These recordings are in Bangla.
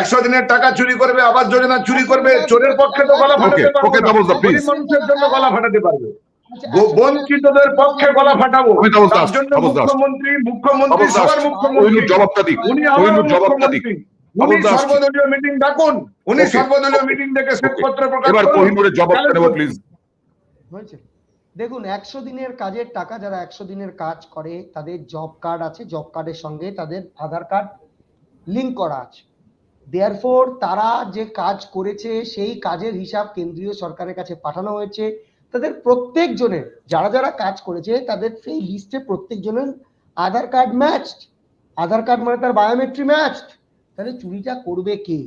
100 দিনের টাকা চুরি করবে, আবাস যোজনা চুরি করবে, চোরের পক্ষে তো গলা ফাটাতে পারবো না, গরিব মানুষের জন্য গলা ফাটাতে পারবে, বঞ্চিতদের পক্ষে গলা ফাটাবো। তার জন্য মুখ্যমন্ত্রী সবার মুখ্যমন্ত্রী, উনি আমার মুখ্যমন্ত্রী, উনি সর্বদলীয় মিটিং ডাকুন, উনি সর্বদলীয় মিটিং ডেকে শ্বেতপত্র প্রকাশ করুন। দেখুন, 100 দিনের কাজের টাকা, যারা 100 দিনের কাজ করে তাদের জব কার্ড আছে, জব কার্ডের সঙ্গে তাদের আধার কার্ড লিঙ্ক করা আছে। দেয়ারফোর তারা যে কাজ করেছে সেই কাজের হিসাব কেন্দ্রীয় সরকারের কাছে পাঠানো হয়েছে। তাদের প্রত্যেকজনের, যারা যারা কাজ করেছে তাদের সেই লিস্টে প্রত্যেকজনের আধার কার্ড ম্যাচড। আধার কার্ড মানে তার বায়োমেট্রি ম্যাচড। তাহলে চুরিটা করবে কে?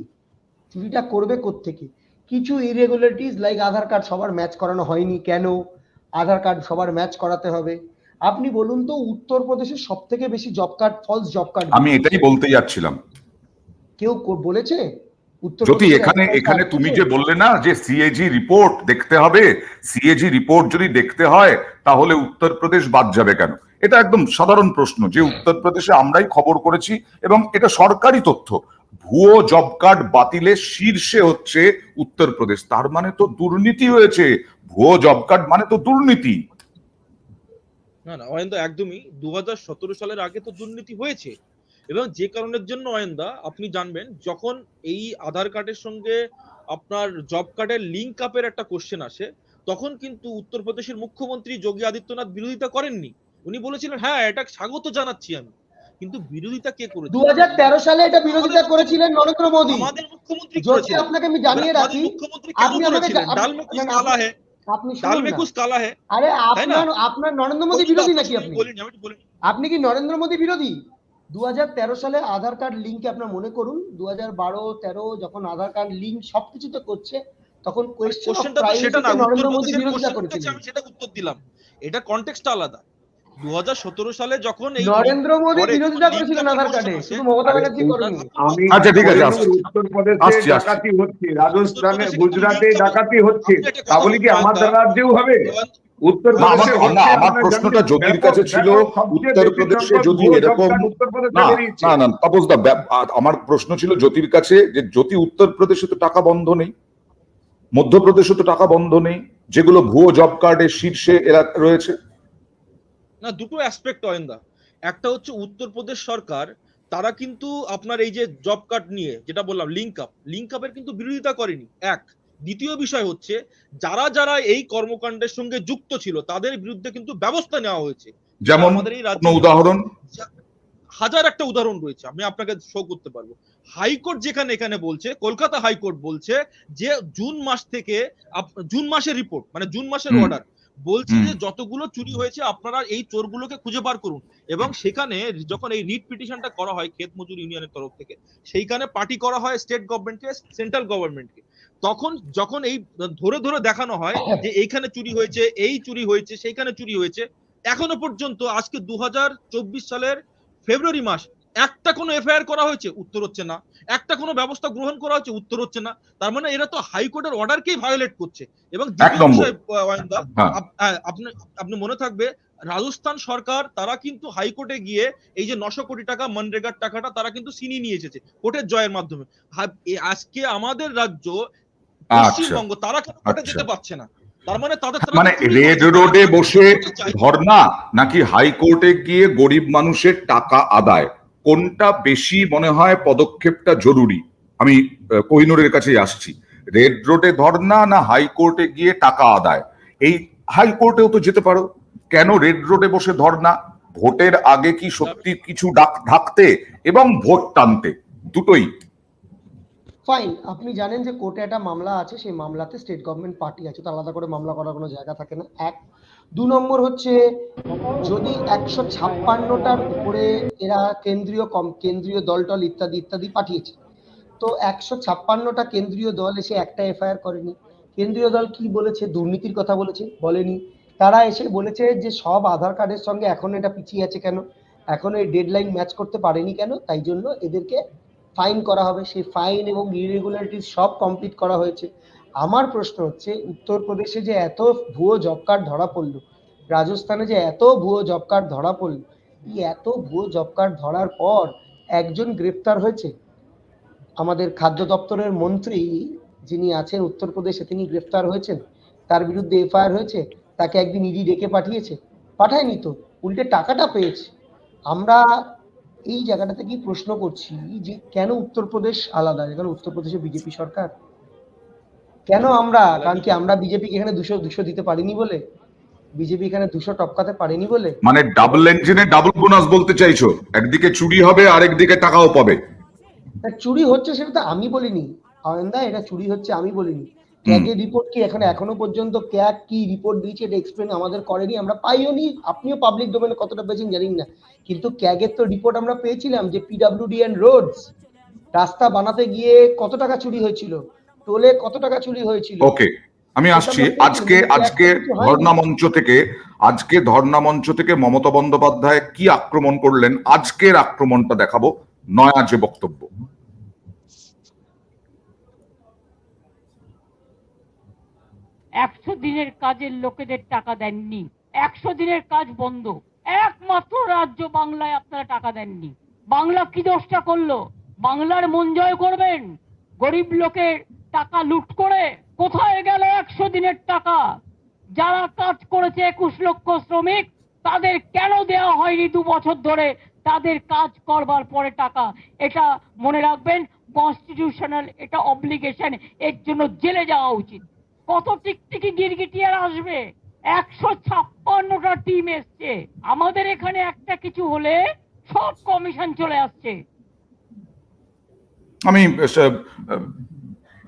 চুরিটা করবে কোত্থেকে? কিছু ইরেগুলারিটিস লাইক আধার কার্ড সবার ম্যাচ করানো হয়নি কেন, আধার কার্ড সবার ম্যাচ করাতে হবে। আপনি বলুন তো, উত্তরপ্রদেশের সব থেকে বেশি job card, false job card, আমি এটাই বলতে যাচ্ছিলাম। কেউ বলেছে? জ্যোতি, এখানে তুমি যে বললে না যে সিএজি রিপোর্ট দেখতে হবে, সিএজি রিপোর্ট যদি দেখতে হয় তাহলে উত্তরপ্রদেশ বাদ যাবে কেন? এটা একদম সাধারণ প্রশ্ন, যে উত্তরপ্রদেশে আমরাই খবর করেছি এবং এটা সরকারি তথ্য, ভুয়ো জব কার্ড বাতিলের শীর্ষে হচ্ছে উত্তরপ্রদেশ। তার মানে তো দুর্নীতি হয়েছে, ভুয়ো জব কার্ড মানে তো দুর্নীতি। না না অয়েন্দা, একদমই 2017 সালের আগে তো দুর্নীতি হয়েছে, এবং যে কারণের জন্য অয়েন্দা আপনি জানবেন, যখন এই আধার কার্ডের সঙ্গে আপনার জব কার্ডের লিঙ্ক আপের একটা কোশ্চেন আসে, তখন কিন্তু উত্তরপ্রদেশের মুখ্যমন্ত্রী যোগী আদিত্যনাথ বিরোধিতা করেননি। উনি বলেছিলেন হ্যাঁ এটা স্বাগত জানাচ্ছি আমি, কিন্তু বিরোধিতা কে করেছে? 2013 সালে এটা বিরোধিতা করেছিলেন নরেন্দ্র মোদী, আমাদের মুখ্যমন্ত্রী করেছিলেন। আপনাকে আমি জানিয়ে রাখি, মুখ্যমন্ত্রী কেন করেছিলেন? ডাল মে কুছ কালা है, আপনি ডাল মে কুছ কালা है। আরে আপনার নরেন্দ্র মোদী বিরোধী নাকি? আপনি কি নরেন্দ্র মোদী বিরোধী? 2013 সালে আধার কার্ড লিঙ্কে আপনার মনে করুন, 2012-13 যখন আধার কার্ড লিঙ্ক সবকিছুতে করছে, তখন কোশ্চেনটা সেটা না, নরেন্দ্র মোদী বিরোধিতা করেছিলেন। আমি সেটা উত্তর দিলাম, এটা কনটেক্সট আলাদা। 2017 সালে যখন এই নরেন্দ্র মোদী বিরোধিতা করেছিলেন আধার কার্ডে, শুধু মমতা ব্যানার্জি করেনি। আচ্ছা ঠিক আছে, উত্তরপ্রদেশে ডাকাতি হচ্ছে, রাজস্থানে, গুজরাটে ডাকাতি হচ্ছে, তা বলি কি আমাদের রাজ্যেও হবে? আমার প্রশ্নটা জ্যোতির কাছে ছিল, উত্তরপ্রদেশে যদি এরকম না তাপসদা, আমার প্রশ্ন ছিল জ্যোতির কাছে যে জ্যোতি, উত্তরপ্রদেশে তো টাকা বন্ধ নেই, মধ্যপ্রদেশে তো টাকা বন্ধ নেই, যেগুলো ভুয়ো জব কার্ডের শীর্ষে এরা রয়েছে। না, দুটো অ্যাসপেক্ট অয়েন্দা। একটা হচ্ছে উত্তরপ্রদেশ সরকার, তারা কিন্তু আপনার এই যে জব কার্ড নিয়ে যেটা বললাম লিঙ্ক আপের কিন্তু বিরোধিতা করেনি, এক। দ্বিতীয় বিষয় হচ্ছে যারা যারা এই কর্মকাণ্ডের সঙ্গে যুক্ত ছিল তাদের বিরুদ্ধে কিন্তু ব্যবস্থা নেওয়া হয়েছে। যেমন আমাদের এই রাজ্যে উদাহরণ, হাজার একটা উদাহরণ রয়েছে, আমি আপনাকে শো করতে পারবো। হাইকোর্ট যেখানে এখানে বলছে, কলকাতা হাইকোর্ট বলছে যে জুন মাসের রিপোর্ট, মানে জুন মাসের অর্ডার বলছে যে যতগুলো চুরি হয়েছে আপনারা এই চোরগুলোকে খুঁজে বার করুন। এবং সেখানে যখন এই রিট পিটিশনটা করা হয় ক্ষেত মজুর ইউনিয়নের তরফ থেকে, সেইখানে পার্টি করা হয় স্টেট গভর্নমেন্টকে, সেন্ট্রাল গভর্নমেন্টকে। তখন যখন এই ধরে ধরে দেখানো হয় যে এইখানে চুরি হয়েছে, এই চুরি হয়েছে, সেইখানে চুরি হয়েছে, এখনো পর্যন্ত আজকে 2024 সালের ফেব্রুয়ারি মাস, একটা কোনো এফআইআর করা হয়েছে? উত্তর হচ্ছে না। একটা কোনো ব্যবস্থা গ্রহণ করা হচ্ছে? উত্তর হচ্ছে না। তার মানে এরা তো হাইকোর্টের অর্ডারকেই ভায়োলেট করছে। এবং দ্বিতীয় বিষয় আপনি মনে থাকবে, রাজস্থান সরকার তারা কিন্তু হাইকোর্টে গিয়ে এই যে 900 কোটি টাকা মনরেগার টাকাটা তারা কিন্তু ছিনিয়ে নিয়ে এসেছে কোর্টের জয়ের মাধ্যমে। আজকে আমাদের রাজ্য পশ্চিমবঙ্গ, তারা কেন কোর্টে যেতে পারছে না? তার মানে তাদের রেড রোডে বসে ধর্ণা নাকি হাইকোর্টে গিয়ে গরিব মানুষের টাকা আদায়, কোনটা বেশি মনে হয় পদক্ষেপটা জরুরি? আমি কোহিনুরের কাছেই আসছি। রেড রোডে ধর্ণা না হাইকোর্টে গিয়ে টাকা আদায়? এই হাইকোর্টেও তো যেতে পারো, কেন রেড রোডে বসে ধর্ণা? ভোটের আগে কি সত্যি কিছু ঢাকতে এবং ভোট টানতে, দুটোই ফাইন। আপনি জানেন যে কোর্টে একটা মামলা আছে, সেই মামলাতে স্টেট গভর্নমেন্ট পার্টি আছে, তো আলাদা করে মামলা করার কোনো জায়গা থাকে না, এক। 2 নম্বর হচ্ছে, যদি 156টার উপরে এরা কেন্দ্রীয় দল ইত্যাদি ইত্যাদি পাঠিয়েছে, তো 156টা কেন্দ্রীয় দল এসে একটা এফআইআর করেনি। কেন্দ্রীয় দল কি বলেছে? দুর্নীতির কথা বলেছে? বলেনি। তারা এসে বলেছে যে সব আধার কার্ডের সঙ্গে এখন এটা পিছিয়ে আছে কেন, এখন এই ডেডলাইন ম্যাচ করতে পারেনি কেন, তাই জন্য এদেরকে ফাইন করা হবে। সেই ফাইন এবং ইরেগুলারিটিস সব কমপ্লিট করা হয়েছে। আমার প্রশ্ন হচ্ছে, উত্তরপ্রদেশে যে এত ভুয়ো জব কার্ড ধরা পড়লো, রাজস্থানে যে এত ভুয়ো জব কার্ড ধরা পড়লো, এই এত ভুয়ো জব কার্ড ধরার পর একজন গ্রেফতার হয়েছে? আমাদের খাদ্য দপ্তরের মন্ত্রী যিনি আছেন উত্তরপ্রদেশে, তিনি গ্রেফতার হয়েছেন, তার বিরুদ্ধে এফআইআর হয়েছে, তাকে একদিন ইডি ডেকে পাঠিয়েছে, পাঠায়নি তো, উল্টে টাকাটা পেয়েছে। আমরা এই জায়গাটা থেকেই প্রশ্ন করছি যে কেন উত্তরপ্রদেশ আলাদা, যেখানে উত্তরপ্রদেশে বিজেপি সরকার, কেন আমরা, কারণ কি আমরা বিজেপিকে এখানে 200 দিতে পারিনি বলে, বিজেপি এখানে 200 টপকাতে পারেনি বলে? মানে ডাবল ইঞ্জিনে ডাবল বোনাস বলতে চাইছো, একদিকে চুরি হবে আর একদিকে টাকাও পাবে। চুরি হচ্ছে সেটা তো আমি বলিনি আনন্দা, এটা চুরি হচ্ছে আমি বলিনি। ক্যাগের রিপোর্ট কি এখনো পর্যন্ত ক্যাগ কি রিপোর্ট দিয়েছে এটা এক্সপ্লেন আমাদের করেনি, আমরা পাইও নি, আপনিও পাবলিক ডোমেনে কতটা পেয়েছেন জানি না, কিন্তু ক্যাগের তো রিপোর্ট আমরা পেয়েছিলাম যে পিডব্লিউডি এন্ড রোডস রাস্তা বানাতে গিয়ে কত টাকা চুরি হয়েছিল, টোলে কত টাকা চুরি হয়েছিল। ওকে, আমি আসছি। আজকে ধর্ণা মঞ্চ থেকে মমতা বন্দ্যোপাধ্যায় কি আক্রমণ করলেন, আজকের আক্রমণটা দেখাবো, নয়া যে বক্তব্য। 100 দিনের কাজের লোকেদের টাকা দেননি, 100 দিনের কাজ বন্ধ, একমাত্র রাজ্য বাংলায় আপনারা টাকা দেননি। বাংলা কি দোষটা করলো? বাংলার মন জয় করবেন, গরিব লোকের টাকা লুট করে কোথায় গেল 100 দিনের টাকা? যারা কাজ করেছে 21 লক্ষ শ্রমিক, তাদের কেন দেওয়া হয়নি 2 বছর ধরে তাদের কাজ করবার পরে টাকা? এটা মনে রাখবেন, কনস্টিটিউশনাল এটা অব্লিগেশন, এর জন্য জেলে যাওয়া উচিত। কত টিকটিকি গিরগিটিয়ার আসবে? 156টা টিম এসছে, আমাদের এখানে একটা কিছু হলে সব কমিশন চলে আসছে। আমি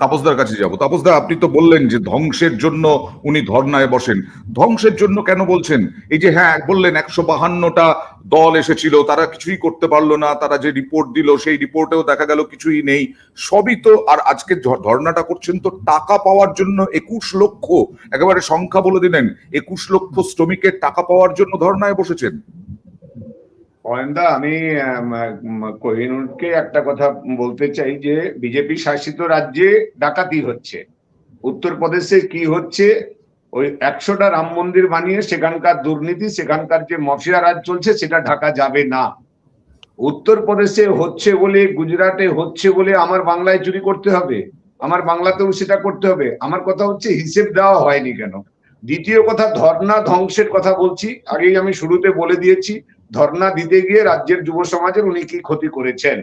তাপসদার কাছে যাব। তাপসদা, আপনি তো বললেন যে ধ্বংসের জন্য উনি ধর্নায় বসেন, ধ্বংসের জন্য কেন বলছেন? এই যে হ্যাঁ বললেন 152টা দল এসেছিল, তারা কিছুই করতে পারলো না, তারা যে রিপোর্ট দিল সেই রিপোর্টেও দেখা গেল কিছুই নেই, সবই তো। আর আজকে ধর্নাটা করছেন তো টাকা পাওয়ার জন্য, 21 লক্ষ, একেবারে সংখ্যা বলে দিলেন, 21 লক্ষ শ্রমিকের টাকা পাওয়ার জন্য ধর্নায় বসেছেন। অয়নদা, আমি কোহিনূরকে একটা কথা বলতে চাই যে বিজেপি শাসিত রাজ্যে ডাকাতি হচ্ছে, উত্তরপ্রদেশে কি হচ্ছে, ওই 100টা রাম মন্দির বানিয়ে সেখানকার দুর্নীতি, সেখানকার যে মাফিয়া রাজ চলছে সেটা ঢাকা যাবে না। উত্তরপ্রদেশে হচ্ছে বলে, গুজরাটে হচ্ছে বলে আমার বাংলায় চুরি করতে হবে, আমার বাংলাতেও সেটা করতে হবে? আমার কথা হচ্ছে হিসেব দেওয়া হয়নি কেন। দ্বিতীয় কথা, ধর্ণা ধ্বংসের কথা বলছি, আগেই আমি শুরুতে বলে দিয়েছি, ধর্ণা দিতে গিয়ে রাজ্যের যুব সমাজের উনি কি ক্ষতি করেছেন।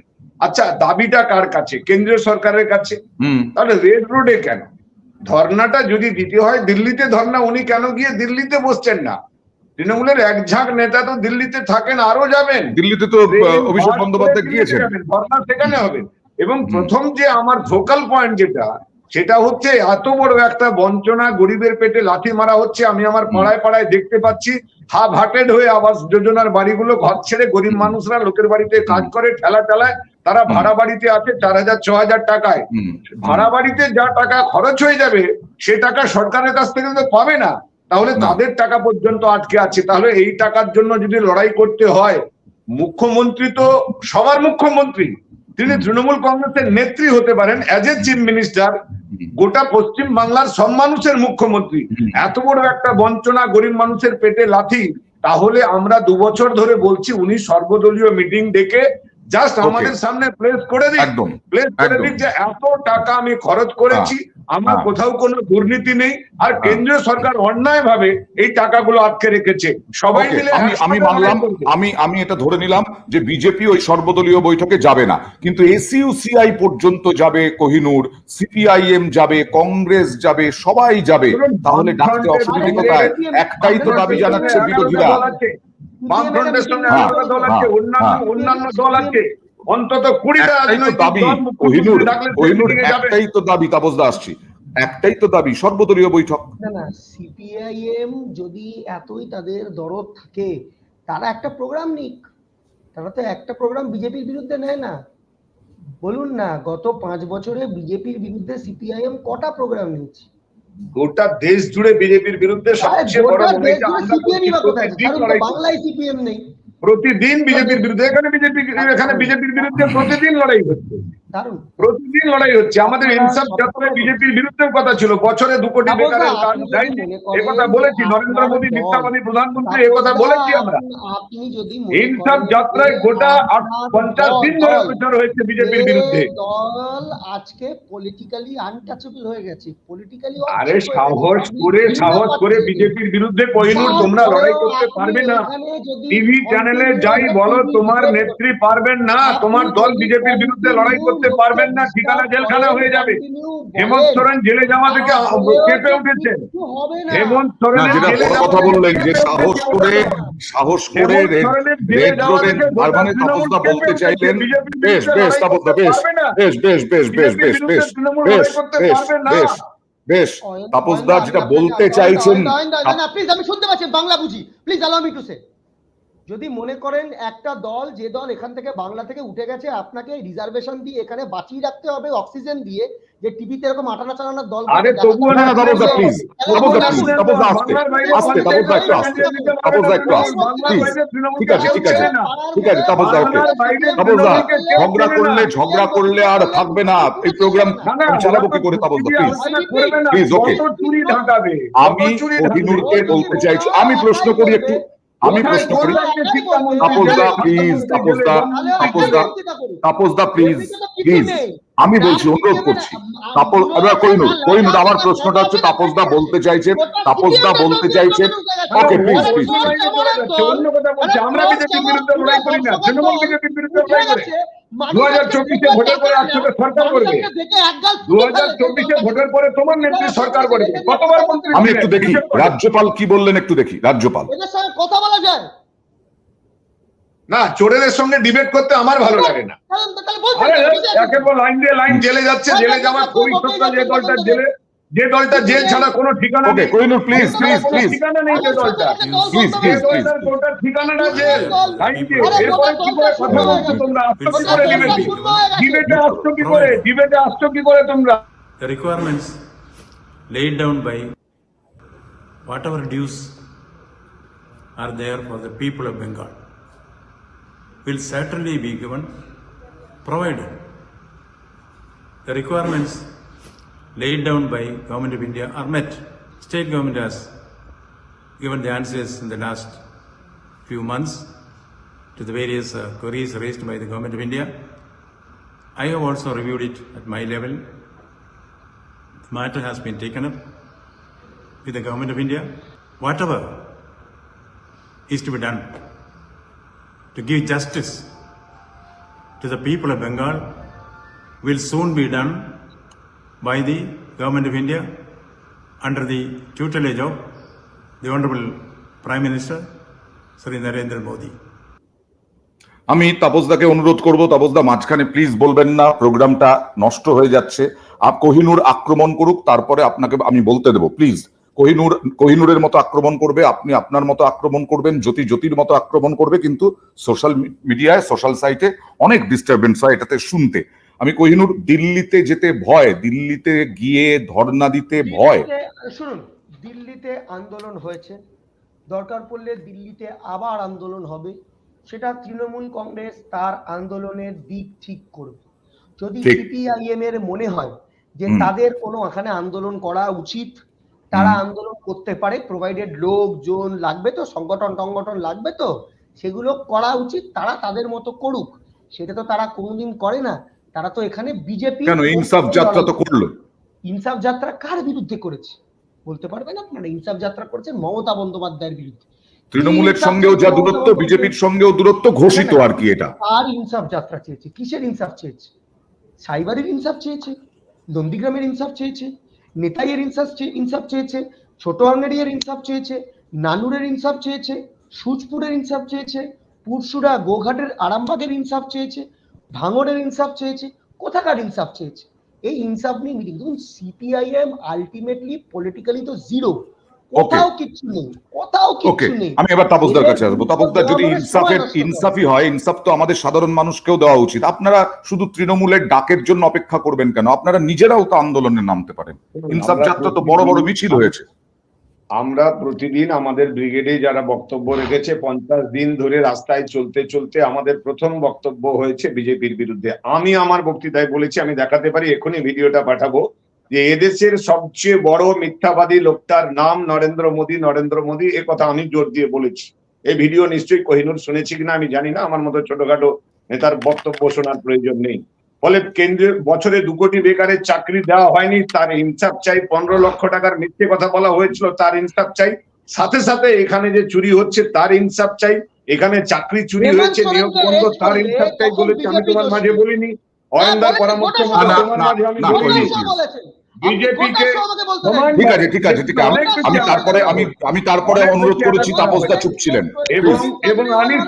আচ্ছা, দাবিটা কার কাছে? কেন্দ্রীয় সরকারের কাছে। তাহলে রেড রোডে কেন ধর্ণাটা যদি দিতে হয়? দিল্লিতে ধর্ণা, উনি কেন গিয়ে দিল্লিতে বসছেন না? তৃণমূলের এক ঝাঁক নেতা তো দিল্লিতে থাকেন, আরো যাবেন, দিল্লিতে তো অভিষেক বন্দ্যোপাধ্যায় গিয়েছেন, ধর্ণা সেখানে হবে। এবং প্রথম যে আমার ভোকাল পয়েন্ট সেটা হচ্ছে এত বড় একটা বঞ্চনা, গরিবের পেটে লাথি মারা হচ্ছে। আমি আমার পাড়ায় পাড়ায় দেখতে পাচ্ছি, হাফ হার্টেড হয়ে আবাস যোজনার বাড়িগুলো ঘর ছেড়ে গরিব মানুষরা লোকের বাড়িতে কাজ করে, ঠেলা চালায়, তারা ভাড়া বাড়িতে আছে 4000 6000 টাকায়। ভাড়া বাড়িতে যা টাকা খরচ হয়ে যাবে সে টাকা সরকারের কাছ থেকে তো পাবে না, তাহলে তাদের টাকা পর্যন্ত আটকে আছে। তাহলে এই টাকার জন্য যদি লড়াই করতে হয়, মুখ্যমন্ত্রী তো সবার মুখ্যমন্ত্রী, তিনি তৃণমূল কংগ্রেসের নেত্রী হতে পারেন, অ্যাজ এ চিফ মিনিস্টার গোটা পশ্চিম বাংলার সব মানুষের মুখ্যমন্ত্রী। এত বড় একটা বঞ্চনা, গরিব মানুষের পেটে লাথি, তাহলে আমরা 2 বছর ধরে বলছি উনি সর্বদলীয় মিটিং ডেকে জাস্ট আমাদের সামনে প্লেস করে দিক, যে এত টাকা আমি খরচ করেছি, আমার কোথাও কোনো দুর্নীতি নেই, আর কেন্দ্রীয় সরকার অন্যায় ভাবে এই টাকাগুলো আটকে রেখেছে। সবাই মিলে আমি মানলাম, আমি এটা ধরে নিলাম যে বিজেপি ওই সর্বদলীয় বৈঠকে যাবে না, কিন্তু এসইউসিআই পর্যন্ত যাবে কোহিনূর, সিপিআইএম যাবে, কংগ্রেস যাবে, সবাই যাবে, তাহলে ডাকতে অসুবিধা কোথায়? একটাই তো দাবি জানাচ্ছে বিরোধীরা। বামফ্রন্টের সঙ্গে আলাদা দল আছে, অন্যান্য দল আছে, অন্তত 20টা দাবি। একটাই তো দাবি, তাপসদা আসছি, একটাই তো দাবি, সর্বদলীয় বৈঠক। না, সিপিআইএম যদি এতই তাদের দরদ থাকে, তারা একটা প্রোগ্রাম নিক, তারা তো একটা প্রোগ্রাম বিজেপির বিরুদ্ধে নেয় না। বলুন না, গত 5 বছরে বিজেপির বিরুদ্ধে সিপিআইএম কটা প্রোগ্রাম নিয়েছে? গোটা দেশ জুড়ে বিজেপির বিরুদ্ধে সবচেয়ে বড় বাংলায় সিপিএম নেই, প্রতিদিন বিজেপির বিরুদ্ধে, এখানে বিজেপির বিরুদ্ধে প্রতিদিন লড়াই হচ্ছে। দারুণ। প্রতিদিন লড়াই হচ্ছে। আমাদের ইনসাফ যাত্রায় বিজেপির বিরুদ্ধে কথা ছিল, বছরে 2 কোটি বেকারের কাজ দেয়নি, এ কথা বলেছি। নরেন্দ্র মোদী মিথ্যাবাদী প্রধানমন্ত্রী, এ কথা বলেছি আমরা। আপনি যদি ইনসাফ যাত্রায় গোটা 50 দিন ধরে প্রচার হয়েছে বিজেপির বিরুদ্ধে। দল আজকে পলিটিক্যালি আনটাচেবল হয়ে গেছে, পলিটিক্যালি। আরে সাহস করে বিজেপির বিরুদ্ধে কোহিনূর তোমরা লড়াই করতে পারবে না। টিভি চ্যানেলে যাই বলো, তোমার নেত্রী পারবেন না, তোমার দল বিজেপির বিরুদ্ধে লড়াই করতে পারবেন না, ঠিকানা জেলখানা হয়ে যাবে। হেমন্ত সোরেন জেলে যাওয়া থেকে কেঁপে উঠেছেন। হেমন্ত সোরেন যেটা কথা বললেন যে সাহস করে রেড রোডে মানে তাপসদা বলতে চাইলেন, বেশ তাপসদা, বেশ তাপসদা যেটা বলতে চাইছেন, প্লিজ আমি শুনতে পাচ্ছি, বাংলা বুঝি, please allow me to say. যদি মনে করেন একটা দল, যে দল এখান থেকে বাংলা থেকে উঠে গেছে, আপনাকে রিজার্ভেশন দিয়ে এখানে বাঁচিয়ে রাখতে হবে, অক্সিজেন দিয়ে, যে টিভিতে এরকম আটানা চালানোর দল। আরে তবুও না, তাপসদা প্লিজ, তাপসদা আস্তে তাপসদা একটু আস্তে, তাপসদা একটু আস্তে প্লিজ। ঠিক আছে তাপসদা, ওকে তাপসদা, ঝগড়া করলে আর থাকবে না এই প্রোগ্রাম, চালাবো কি করে তাপসদা, প্লিজ ওকে। আমি কোহিনূরকে বলতে চাইছি, আমি প্রশ্ন করি একটু, তাপসদা প্লিজ, তাপসদা প্লিজ, আমি বলছি, অনুরোধ করছি। কোহিনূর আমার প্রশ্নটা হচ্ছে, তাপসদা বলতে চাইছেন, ওকে প্লিজ। আমরা বিজেপির বিরুদ্ধে লড়াই করি না, তৃণমূল বিজেপির বিরুদ্ধে লড়াই করে। 2024-এ ভোটের পরে একসাথে সরকার করবে, 2024-এ ভোটের পরে তোমার নেত্রী সরকার করবে। কতবার মন্ত্রী? আমি একটু দেখি রাজ্যপাল কি বললেন, একটু দেখি রাজ্যপাল। কথা বলা যায় না, চোরেদের সঙ্গে ডিবেট করতে আমার ভালো লাগে না। একেবারে লাইন দিয়ে লাইন জেলে যাচ্ছে, জেলে যাওয়ার পরিস্থিতি, যে দলটা জেল ছাড়া কোনো ঠিকানা নেই। কোহিনূর প্লিজ ঠিকানা নেই যে দলটা, কোটার ঠিকানাটা জেল, লাইন দিয়ে। এরপরে কি করে কথা বলছো তোমরা? আসছো কি করে ডিবেটে আসছো কি করে তোমরা? The requirements laid down by whatever dues are there for the people of Bengal will certainly be given, provided the requirements laid down by Government of India are met. State government has given the answers in the last few months to the various queries raised by the Government of India. I have also reviewed it at my level. The matter has been taken up with the Government of India. Whatever is to be done to give justice to the people of Bengal will soon be done by the Government of India under the tutelage of the Honorable Prime Minister Sri Narendra Modi. আমি তাপসদাকে অনুরোধ করব, তাপসদা মাঝখানে প্লিজ বলবেন না, প্রোগ্রামটা নষ্ট হয়ে যাচ্ছে। কোহিনূর আক্রমণ করুক, তারপরে আপনাকে আমি বলতে দেবো। প্লিজ, কোহিনূরের মতো আক্রমণ করবে, আপনি আপনার মতো আক্রমণ করবেন, জ্যোতির মতো আক্রমণ করবে, কিন্তু সোশ্যাল মিডিয়ায়, সোশ্যাল সাইটে অনেক ডিস্টারবেন্স হয় এটাতে শুনতে। আমি কোহিনূর, দিল্লিতে যেতে ভয়, দিল্লিতে গিয়ে ধর্ণা দিতে ভয়। শুনুন, দিল্লিতে আন্দোলন হয়েছে, দরকার পড়লে দিল্লিতে আবার আন্দোলন হবে, সেটা তৃণমূল কংগ্রেস তার আন্দোলনের দিক ঠিক করবে। যদি সিপিআইএম এর মনে হয় যে তাদের কোনো এখানে আন্দোলন করা উচিত, তারা আন্দোলন করতে পারে, প্রোভাইডেড লোকজন লাগবে তো, সংগঠন লাগবে তো, সেগুলো করা উচিত, তারা তাদের মতো করুক। সেটা তো তারা কোনোদিন করে না। তারা তো এখানে বিজেপি কেন ইনসাফ যাত্রা তো করলো। ইনসাফ যাত্রা কার বিরুদ্ধে করেছে বলতে পারবেন আপনারা? ইনসাফ যাত্রা করেছেন মমতা বন্দ্যোপাধ্যায়ের বিরুদ্ধে। তৃণমূলের সঙ্গেও যা দূরত্ব, বিজেপির সঙ্গেও দূরত্ব ঘোষিত আর কি। এটা আর ইনসাফ যাত্রা চেয়েছে, কিসের ইনসাফ চেয়েছে? সাইবারের ইনসাফ চেয়েছে, নন্দীগ্রামের ইনসাফ চেয়েছে, নেতাইয়ের ইনসাফ চেয়েছে, ছোট আঙ্গেরিয়ার ইনসাফ চেয়েছে, নানুরের ইনসাফ চেয়েছে, সুচপুরের ইনসাফ চেয়েছে, পুরসুরা গোঘাটের আরামবাগের ইনসাফ চেয়েছে, ভাঙড়ের ইনসাফ চেয়েছে। কোথাকার ইনসাফ চেয়েছে? এই ইনসাফ নিয়ে মিটিং। দেখুন, সিপিআইএম আলটিমেটলি পলিটিক্যালি তো জিরো, কোথাও কিছু নেই। আমি এবার তাপসদার কাছে আসবো। তাপসদা, যদি ইনসাফই হয়, ইনসাফ তো আমাদের সাধারণ মানুষকেও দেওয়া উচিত। আপনারা শুধু তৃণমূলের ডাকের জন্য অপেক্ষা করবেন কেন? আপনারা নিজেরাও তো আন্দোলনে নামতে পারেন। ইনসাফ যাত্রা তো বড় বড় মিছিল হয়েছে। আমরা প্রতিদিন আমাদের ব্রিগেডে যারা বক্তব্য রেখেছে 50 দিন ধরে রাস্তায় চলতে চলতে আমাদের প্রথম বক্তব্য হয়েছে বিজেপির বিরুদ্ধে। আমি আমার বক্তৃতায় বলেছি, আমি দেখাতে পারি, এখনই ভিডিওটা পাঠাবো, যে এদেশের সবচেয়ে বড় মিথ্যাবাদী লোকটার নাম নরেন্দ্র মোদী। নরেন্দ্র মোদী, এ কথা আমি জোর দিয়ে বলেছি। এই ভিডিও নিশ্চয়ই কোহিনূর শুনেছি কিনা আমি জানি না, আমার মতো ছোটখাটো নেতার বক্তব্য শোনার প্রয়োজন নেই। ফলে কেন্দ্রীয় বছরে 2 কোটি বেকারের চাকরি দেওয়া হয়নি, তার ইনসাফ চাই। 15 লক্ষ টাকার মিথ্যে কথা বলা হয়েছিল, তার ইনসাফ চাই। সাথে সাথে এখানে যে চুরি হচ্ছে তার ইনসাফ চাই, এখানে চাকরি চুরি হয়েছে, নিয়োগ বন্ধ, তার ইনসাফ চাই বলেছি। আমি তোমার মাঝে বলিনি, অয়নদার পরামর্শ মতো তোমার মাঝে আমি বলিনি। বিজেপিকে ঠিক আছে আমি তারপরে অনুরোধ করেছি, তাপসদা চুপ ছিলেন। এবং আনিস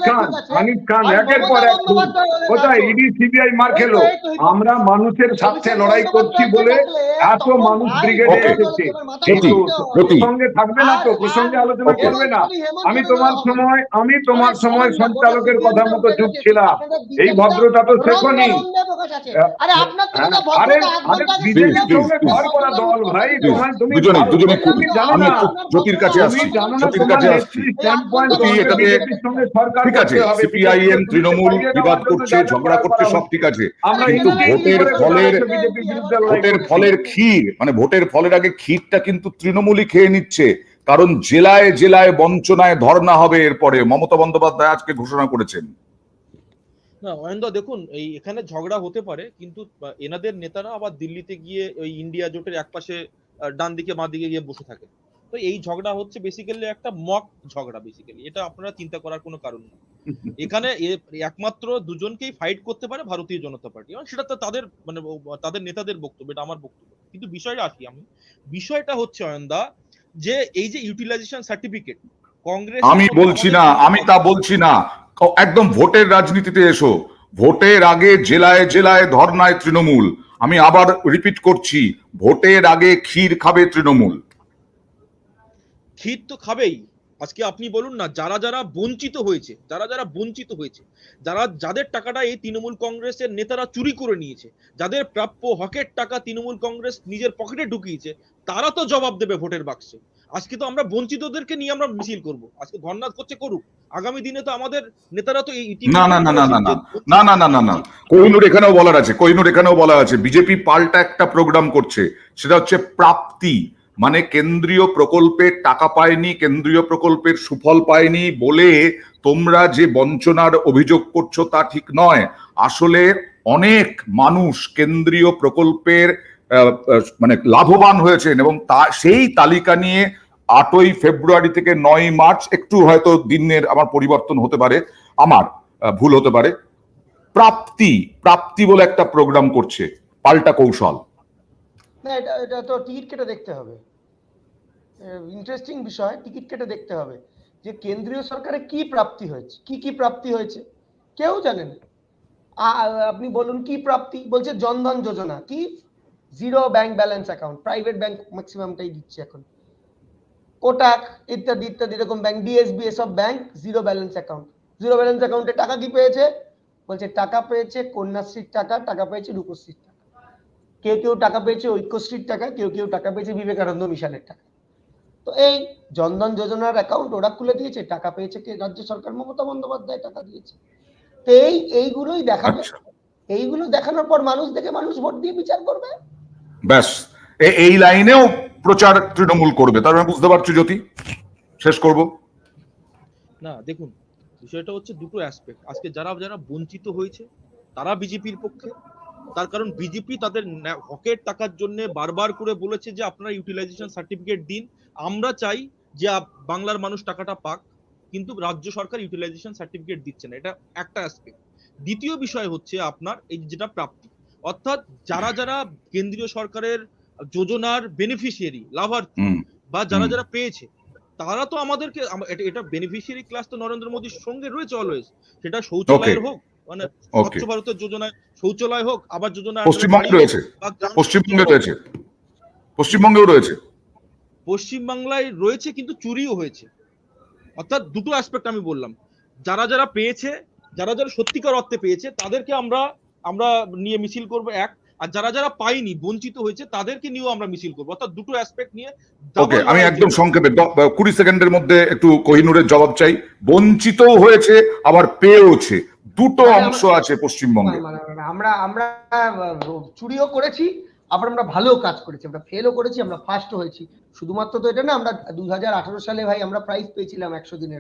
খান একের পর এক কোথায় ইডি সিবিআই মার খেলো। আমরা মানুষের স্বার্থে লড়াই করছি বলে এত মানুষ ব্রিগেডে এসেছে। প্রসঙ্গে থাকবে না তো, প্রসঙ্গে আলোচনা করবে না। আমি তোমার সময় সঞ্চালকের কথা মতো চুপ ছিলাম। এই ভদ্রতা তো শেখনি। আরে বিজেপির সঙ্গে ঘর করা দল ভাই, তুমি জানো না, জ্যোতির কাছে আসছি, ঠিক আছে, সিপিআইএম তৃণমূল বিবাদ করছে, ঝগড়া করছে, সব ঠিক আছে, কিন্তু ভোটের ফলের ক্ষীর, মানে ভোটের ফলের আগে ক্ষীরটা কিন্তু তৃণমূলই খেয়ে নিচ্ছে। কারণ জেলায় জেলায় বঞ্চনায় ধর্ণা হবে এরপরে, মমতা বন্দ্যোপাধ্যায় আজকে ঘোষণা করেছেন। না অয়নদা, দেখুন এই এখানে ঝগড়া হতে পারে, কিন্তু এনাদের নেতারা আবার দিল্লিতে গিয়ে ওই ইন্ডিয়া জোটের একপাশে ডান দিকে বাঁ দিকে গিয়ে বসে থাকে। তো এই ঝগড়া হচ্ছে বেসিক্যালি একটা মক ঝগড়া, বেসিক্যালি এটা আপনারা চিন্তা করার কোনো কারণ নেই। এখানে একমাত্র দুজনকেই ফাইট করতে পারে ভারতীয় জনতা পার্টি, সেটা তো তাদের মানে তাদের নেতাদের বক্তব্য, এটা আমার বক্তব্য। কিন্তু বিষয়টা আসি আমি, বিষয়টা হচ্ছে অয়নদা, যে এই যে ইউটিলাইজেশন সার্টিফিকেট কংগ্রেস, আমি বলছি না, আমি তা বলছি না, একদম ভোটের রাজনীতিতে এসো। ভোটের আগে জেলায় জেলায় ধর্নায় তৃণমূল। আমি আবার রিপিট করছি, ভোটের আগে ক্ষীর খাবে তৃণমূল। ক্ষীর তো খাবেই। আজকে আপনি বলুন না, যারা যারা বঞ্চিত হয়েছে, যাদের টাকাটা এই তৃণমূল কংগ্রেসের নেতারা চুরি করে নিয়েছে, যাদের প্রাপ্য হকের টাকা তৃণমূল কংগ্রেস নিজের পকেটে ঢুকিয়েছে, তারা তো জবাব দেবে ভোটের বাক্সে। আজকে তো আমরা বঞ্চিতদেরকে নিয়ে আমরা মিছিল করব, আজকে ধর্ণা করছে করুক, আগামী দিনে তো আমাদের নেতারা তো এই না, কোহিনূর এখানেও বলা আছে, বিজেপি পাল্টা একটা প্রোগ্রাম করছে, সেটা হচ্ছে প্রাপ্তি, মানে কেন্দ্রীয় প্রকল্পের টাকা পায়নি, কেন্দ্রীয় প্রকল্পের সুফল পায়নি বলে তোমরা যে বঞ্চনার অভিযোগ করছো তা ঠিক নয়। আসলে অনেক মানুষ কেন্দ্রীয় প্রকল্পের মানে লাভবান হয়েছেন, এবং সেই তালিকা নিয়ে 8ই ফেব্রুয়ারি থেকে 9ই মার্চ, একটু হয়তো দিনের আমার পরিবর্তন হতে পারে, আমার ভুল হতে পারে, প্রাপ্তি বলে একটা প্রোগ্রাম করছে, পাল্টা কৌশল। না, এটা তো টিকিট কেটে দেখতে হবে। ইন্টারেস্টিং বিষয়, টিকিট কেটে দেখতে হবে যে কেন্দ্রীয় সরকারে কি প্রাপ্তি হয়েছে, কি প্রাপ্তি হয়েছে কেউ জানেন। আপনি বলুন কি প্রাপ্তি, বলছে জনধন যোজনা, কি zero bank balance account, private bank ম্যাক্সিমামটাই দিচ্ছে এখন, কোটাক ইত্যাদি ইত্যাদি এরকম ব্যাংক, ডিএসবি, এসব bank zero balance account. Zero balance অ্যাকাউন্টে টাকা কি পেয়েছে, বলছে টাকা পেয়েছে কন্যাশ্রীর টাকা পেয়েছে রূপশ্রীর টাকা, কেউ টাকা পেয়েছে ঐক্যশ্রীর টাকা, কেউ টাকা পেয়েছে বিবেকানন্দ মিশনের টাকা। তো এই জনধন যোজনার অ্যাকাউন্ট ওরা খুলে দিয়েছে, টাকা পেয়েছে কে, রাজ্য সরকার, মমতা বন্দ্যোপাধ্যায় টাকা দিয়েছে। তো এইগুলোই দেখাবে, এইগুলো দেখানোর পর মানুষ দেখে মানুষ ভোট দিয়ে বিচার করবে। ব্যাস, এই লাইনেও প্রচার তৃণমূল করবে, তার মানে বুঝতে পারছো জ্যোতি। শেষ করব না, দেখুন বিষয়টা হচ্ছে দুটো অ্যাসপেক্ট। আজকে যারা যারা বঞ্চিত হয়েছে তারা বিজেপির পক্ষে, তার কারণ বিজেপি তাদের হকের টাকার জন্য বারবার করে বলেছে যে আপনারা ইউটিলাইজেশন সার্টিফিকেট দিন, আমরা চাই যে বাংলার মানুষ টাকাটা পাক, কিন্তু রাজ্য সরকার ইউটিলাইজেশন সার্টিফিকেট দিচ্ছে না, এটা একটা অ্যাসপেক্ট। দ্বিতীয় বিষয় হচ্ছে আপনার এই যেটা প্রাপ্তি, অর্থাৎ যারা যারা কেন্দ্রীয় সরকারের যোজনার বেনিফিশিয়ারি, লাভার্থী, বা যারা যারা পেয়েছে, তারা তো আমাদেরকে, এটা বেনিফিশিয়ারি ক্লাস তো নরেন্দ্র মোদীর সঙ্গে রয়েছে অলওয়েজ, সেটা শৌচালয়ের হোক, মানে স্বচ্ছ ভারতের যোজনায় শৌচালয় হোক, আবার যোজনা পশ্চিমবাংলায় রয়েছে, কিন্তু চুরিও হয়েছে। অর্থাৎ দুটো অ্যাসপেক্ট আমি বললাম, যারা যারা পেয়েছে, যারা যারা সত্যিকার অর্থে পেয়েছে, তাদেরকে আমরা নিয়ে মিছিল করবো এক, আর যারা যারা পায়নি, বঞ্চিত হয়েছে, তাদেরকে নিয়েও আমরা মিছিল করবো। অর্থাৎ দুটো অ্যাসপেক্ট নিয়ে ওকে, আমি একদম সংক্ষেপে 20 সেকেন্ডের মধ্যে একটু কোহিনুরের জবাব চাই। বঞ্চিতও হয়েছে আবার পেয়েওছে, দুটো অংশ আছে পশ্চিমবঙ্গে। আমরা আমরা চুরিও করেছি, আবার আমরা ভালো কাজ করেছি, আমরা ফেলও করেছি, আমরা ফার্স্ট হয়েছি। শুধুমাত্র তো এটা না, আমরা 2018 সালে ভাই আমরা প্রাইজ পেয়েছিলাম 100 দিনের।